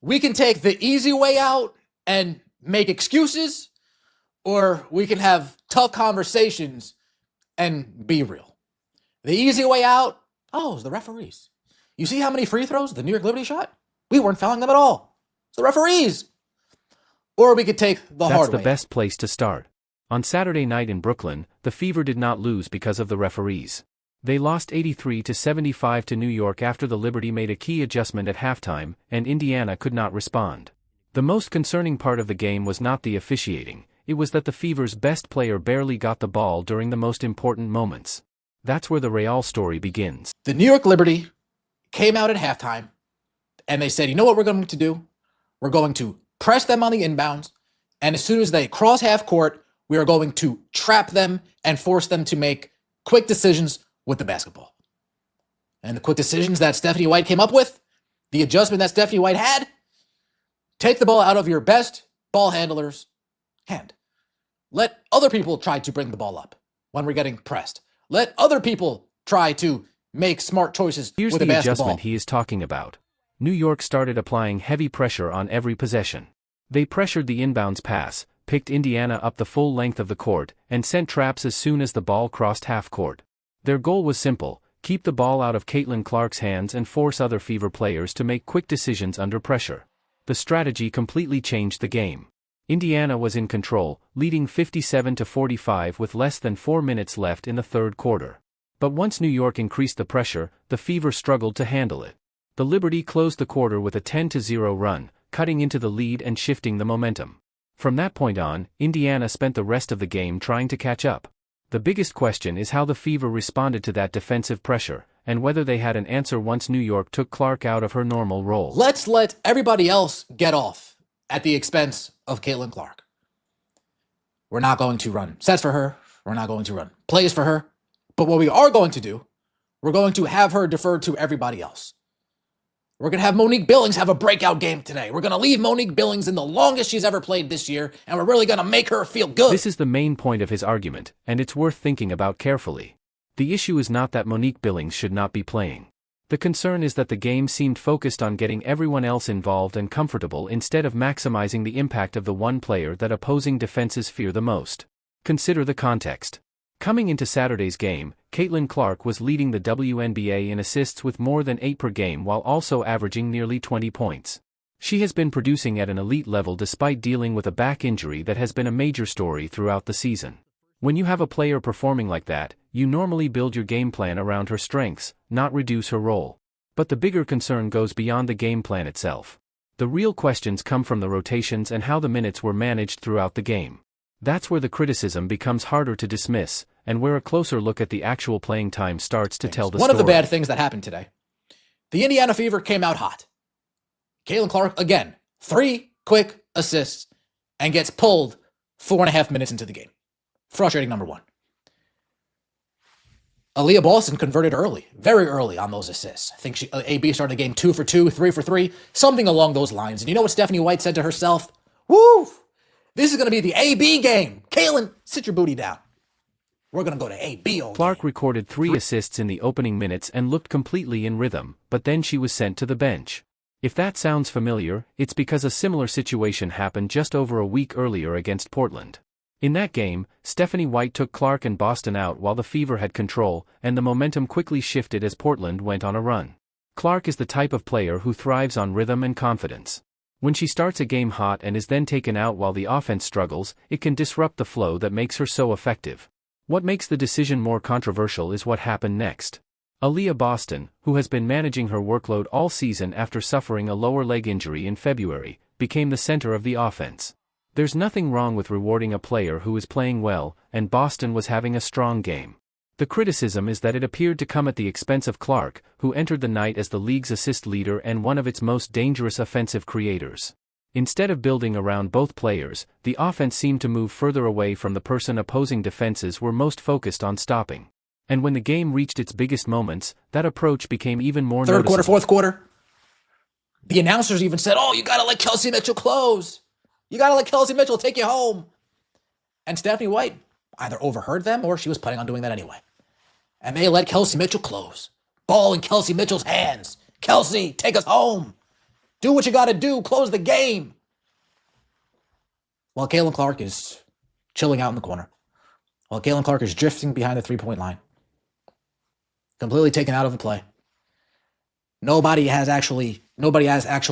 We can take the easy way out and make excuses, or we can have tough conversations and be real. The easy way out, it's the referees. You see how many free throws the New York Liberty shot? We weren't fouling them at all. It's the referees. Or we could take the hard way. That's the best place to start. On Saturday night in Brooklyn, the Fever did not lose because of the referees. They lost 83-75 to New York after the Liberty made a key adjustment at halftime, and Indiana could not respond. The most concerning part of the game was not the officiating, it was that the Fever's best player barely got the ball during the most important moments. That's where the Real story begins. The New York Liberty came out at halftime, and they said, you know what we're going to do? We're going to press them on the inbounds, and as soon as they cross half court, we are going to trap them and force them to make quick decisions with the basketball. And the quick decisions that Stephanie White came up with, the adjustment that Stephanie White had, take the ball out of your best ball handler's hand. Let other people try to bring the ball up when we're getting pressed. Let other people try to make smart choices Here's with the the basketball. adjustment he is talking about. New York started applying heavy pressure on every possession. They pressured the inbounds pass, picked Indiana up the full length of the court, and sent traps as soon as the ball crossed half court. Their goal was simple: keep the ball out of Caitlin Clark's hands and force other Fever players to make quick decisions under pressure. The strategy completely changed the game. Indiana was in control, leading 57-45 with less than 4 minutes left in the third quarter. But once New York increased the pressure, the Fever struggled to handle it. The Liberty closed the quarter with a 10-0 run, cutting into the lead and shifting the momentum. From that point on, Indiana spent the rest of the game trying to catch up. The biggest question is how the Fever responded to that defensive pressure, and whether they had an answer once New York took Clark out of her normal role. Let's let everybody else get off at the expense of Caitlin Clark. We're not going to run sets for her. We're not going to run plays for her. But what we are going to do, we're going to have her defer to everybody else. We're going to have Monique Billings have a breakout game today. We're going to leave Monique Billings in the longest she's ever played this year, and we're really going to make her feel good. This is the main point of his argument, and it's worth thinking about carefully. The issue is not that Monique Billings should not be playing. The concern is that the game seemed focused on getting everyone else involved and comfortable instead of maximizing the impact of the one player that opposing defenses fear the most. Consider the context. Coming into Saturday's game, Caitlin Clark was leading the WNBA in assists with more than 8 per game while also averaging nearly 20 points. She has been producing at an elite level despite dealing with a back injury that has been a major story throughout the season. When you have a player performing like that, you normally build your game plan around her strengths, not reduce her role. But the bigger concern goes beyond the game plan itself. The real questions come from the rotations and how the minutes were managed throughout the game. That's where the criticism becomes harder to dismiss, and where a closer look at the actual playing time starts to tell the story. One of the bad things that happened today, the Indiana Fever came out hot. Caitlin Clark, again, 3 quick assists, and gets pulled 4.5 minutes into the game. Frustrating number one. Aaliyah Boston converted early, very early on those assists. I think AB started the game 2 for 2, 3 for 3, something along those lines. And you know what Stephanie White said to herself? Woo! This is going to be the AB game. Caitlin, sit your booty down. We're going to go to AB all Clark game. recorded 3 assists in the opening minutes and looked completely in rhythm, but then she was sent to the bench. If that sounds familiar, it's because a similar situation happened just over a week earlier against Portland. In that game, Stephanie White took Clark and Boston out while the Fever had control, and the momentum quickly shifted as Portland went on a run. Clark is the type of player who thrives on rhythm and confidence. When she starts a game hot and is then taken out while the offense struggles, it can disrupt the flow that makes her so effective. What makes the decision more controversial is what happened next. Aaliyah Boston, who has been managing her workload all season after suffering a lower leg injury in February, became the center of the offense. There's nothing wrong with rewarding a player who is playing well, and Boston was having a strong game. The criticism is that it appeared to come at the expense of Clark, who entered the night as the league's assist leader and one of its most dangerous offensive creators. Instead of building around both players, the offense seemed to move further away from the person opposing defenses were most focused on stopping. And when the game reached its biggest moments, that approach became even more Third noticeable. quarter, fourth quarter. The announcers even said, you got to let Kelsey Mitchell close. You got to let Kelsey Mitchell take you home. And Stephanie White either overheard them or she was planning on doing that anyway. And they let Kelsey Mitchell close. Ball in Kelsey Mitchell's hands. Kelsey, take us home. Do what you got to do. Close the game. While Caitlin Clark is chilling out in the corner. While Caitlin Clark is drifting behind the three-point line. Completely taken out of the play. Nobody has actual As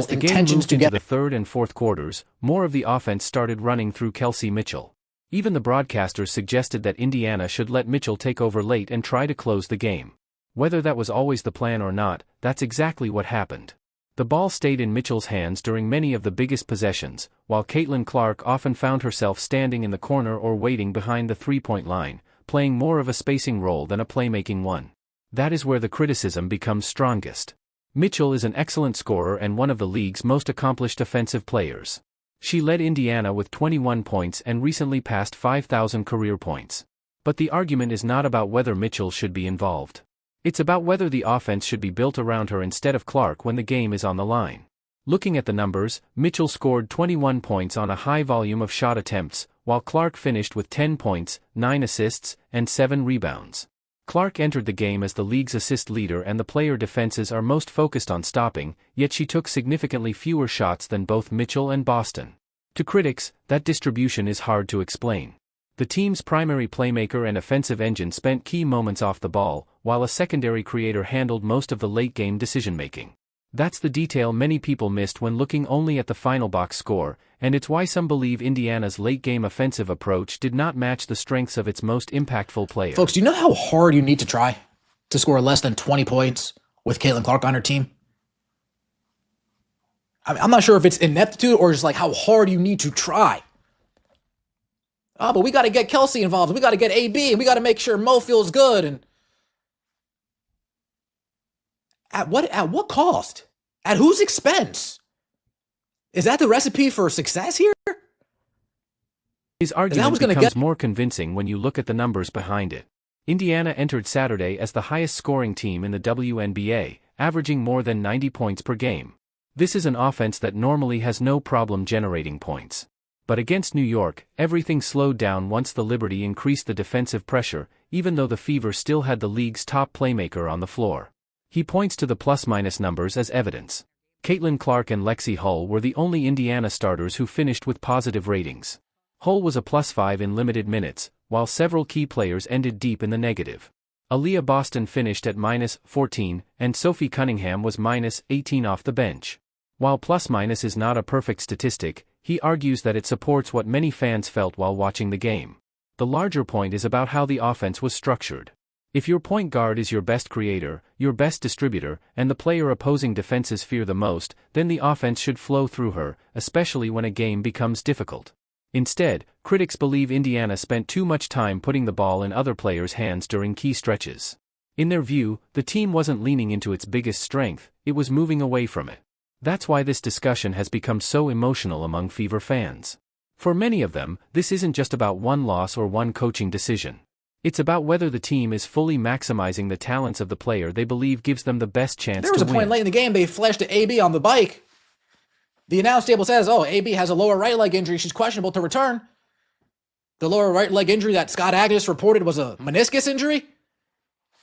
the game intentions moved to into get the third and fourth quarters, more of the offense started running through Kelsey Mitchell. Even the broadcasters suggested that Indiana should let Mitchell take over late and try to close the game. Whether that was always the plan or not, that's exactly what happened. The ball stayed in Mitchell's hands during many of the biggest possessions, while Caitlin Clark often found herself standing in the corner or waiting behind the three-point line, playing more of a spacing role than a playmaking one. That is where the criticism becomes strongest. Mitchell is an excellent scorer and one of the league's most accomplished offensive players. She led Indiana with 21 points and recently passed 5,000 career points. But the argument is not about whether Mitchell should be involved. It's about whether the offense should be built around her instead of Clark when the game is on the line. Looking at the numbers, Mitchell scored 21 points on a high volume of shot attempts, while Clark finished with 10 points, 9 assists, and 7 rebounds. Clark entered the game as the league's assist leader and the player defenses are most focused on stopping, yet she took significantly fewer shots than both Mitchell and Boston. To critics, that distribution is hard to explain. The team's primary playmaker and offensive engine spent key moments off the ball, while a secondary creator handled most of the late-game decision-making. That's the detail many people missed when looking only at the final box score, and it's why some believe Indiana's late-game offensive approach did not match the strengths of its most impactful player. Folks, do you know how hard you need to try to score less than 20 points with Caitlin Clark on her team? I'm not sure if it's ineptitude or just like how hard you need to try. Oh, but we got to get Kelsey involved. We got to get AB, and we got to make sure Mo feels good. And at what cost? At whose expense? Is that the recipe for success here? His argument becomes more convincing when you look at the numbers behind it. Indiana entered Saturday as the highest scoring team in the WNBA, averaging more than 90 points per game. This is an offense that normally has no problem generating points. But against New York, everything slowed down once the Liberty increased the defensive pressure, even though the Fever still had the league's top playmaker on the floor. He points to the plus-minus numbers as evidence. Caitlin Clark and Lexi Hull were the only Indiana starters who finished with positive ratings. Hull was a +5 in limited minutes, while several key players ended deep in the negative. Aaliyah Boston finished at -14, and Sophie Cunningham was -18 off the bench. While plus-minus is not a perfect statistic, he argues that it supports what many fans felt while watching the game. The larger point is about how the offense was structured. If your point guard is your best creator, your best distributor, and the player opposing defenses fear the most, then the offense should flow through her, especially when a game becomes difficult. Instead, critics believe Indiana spent too much time putting the ball in other players' hands during key stretches. In their view, the team wasn't leaning into its biggest strength, it was moving away from it. That's why this discussion has become so emotional among Fever fans. For many of them, this isn't just about one loss or one coaching decision. It's about whether the team is fully maximizing the talents of the player they believe gives them the best chance to win. There was a point late in the game they flashed to AB on the bike. The announce table says, oh, AB has a lower right leg injury. She's questionable to return. The lower right leg injury that Scott Agnes reported was a meniscus injury.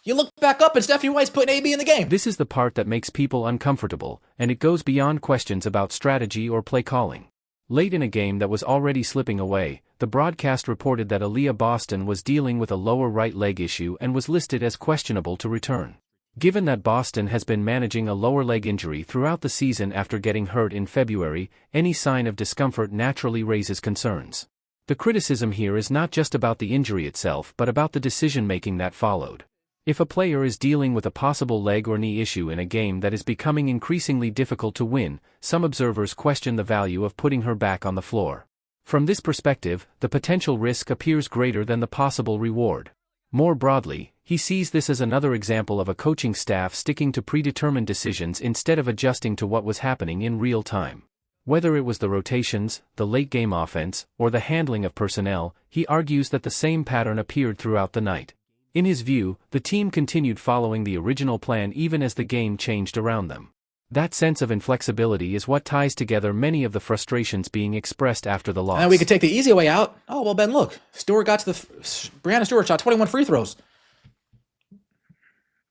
You look back up and Stephanie White's putting AB in the game. This is the part that makes people uncomfortable, and it goes beyond questions about strategy or play calling. Late in a game that was already slipping away, the broadcast reported that Aaliyah Boston was dealing with a lower right leg issue and was listed as questionable to return. Given that Boston has been managing a lower leg injury throughout the season after getting hurt in February, any sign of discomfort naturally raises concerns. The criticism here is not just about the injury itself but about the decision-making that followed. If a player is dealing with a possible leg or knee issue in a game that is becoming increasingly difficult to win, some observers question the value of putting her back on the floor. From this perspective, the potential risk appears greater than the possible reward. More broadly, he sees this as another example of a coaching staff sticking to predetermined decisions instead of adjusting to what was happening in real time. Whether it was the rotations, the late-game offense, or the handling of personnel, he argues that the same pattern appeared throughout the night. In his view, the team continued following the original plan even as the game changed around them. That sense of inflexibility is what ties together many of the frustrations being expressed after the loss. And we could take the easy way out. Oh, well, Ben, look. Brianna Stewart shot 21 free throws.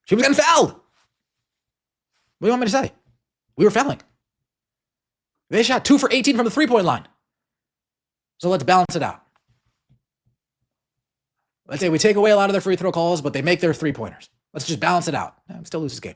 She was getting fouled. What do you want me to say? We were fouling. They shot 2 for 18 from the three-point line. So let's balance it out. Let's say we take away a lot of their free throw calls, but they make their three-pointers. Let's just balance it out. Still lose this game.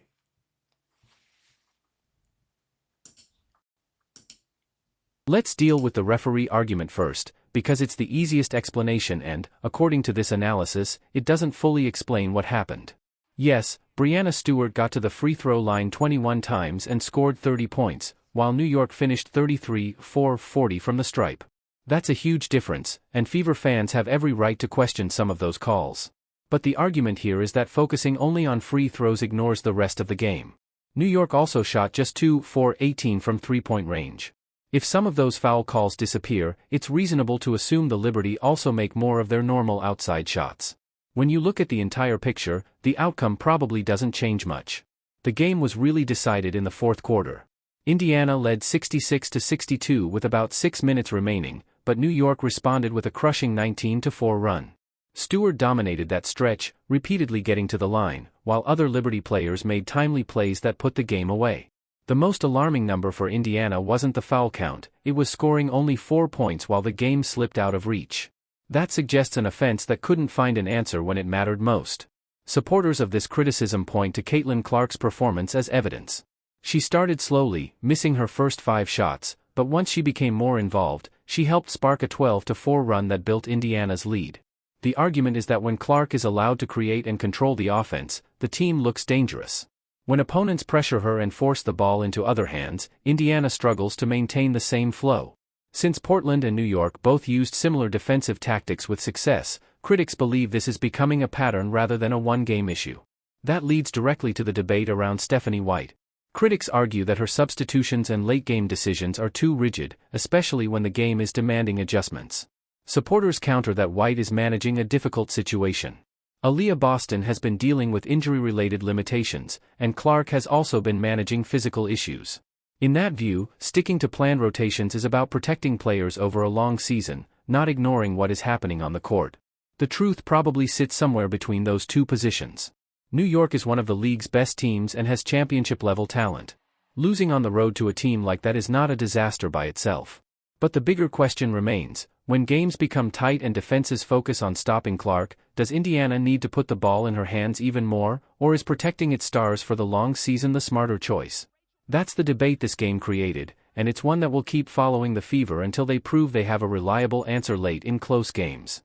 Let's deal with the referee argument first, because it's the easiest explanation and, according to this analysis, it doesn't fully explain what happened. Yes, Breanna Stewart got to the free throw line 21 times and scored 30 points, while New York finished 33 for 40 from the stripe. That's a huge difference, and Fever fans have every right to question some of those calls. But the argument here is that focusing only on free throws ignores the rest of the game. New York also shot just 2 for 18 from three-point range. If some of those foul calls disappear, it's reasonable to assume the Liberty also make more of their normal outside shots. When you look at the entire picture, the outcome probably doesn't change much. The game was really decided in the fourth quarter. Indiana led 66-62 with about 6 minutes remaining, but New York responded with a crushing 19-4 run. Stewart dominated that stretch, repeatedly getting to the line, while other Liberty players made timely plays that put the game away. The most alarming number for Indiana wasn't the foul count, it was scoring only 4 points while the game slipped out of reach. That suggests an offense that couldn't find an answer when it mattered most. Supporters of this criticism point to Caitlin Clark's performance as evidence. She started slowly, missing her first 5 shots, but once she became more involved, she helped spark a 12-4 run that built Indiana's lead. The argument is that when Clark is allowed to create and control the offense, the team looks dangerous. When opponents pressure her and force the ball into other hands, Indiana struggles to maintain the same flow. Since Portland and New York both used similar defensive tactics with success, critics believe this is becoming a pattern rather than a one-game issue. That leads directly to the debate around Stephanie White. Critics argue that her substitutions and late-game decisions are too rigid, especially when the game is demanding adjustments. Supporters counter that White is managing a difficult situation. Aaliyah Boston has been dealing with injury-related limitations, and Clark has also been managing physical issues. In that view, sticking to planned rotations is about protecting players over a long season, not ignoring what is happening on the court. The truth probably sits somewhere between those two positions. New York is one of the league's best teams and has championship-level talent. Losing on the road to a team like that is not a disaster by itself. But the bigger question remains, when games become tight and defenses focus on stopping Clark, does Indiana need to put the ball in her hands even more, or is protecting its stars for the long season the smarter choice? That's the debate this game created, and it's one that will keep following the Fever until they prove they have a reliable answer late in close games.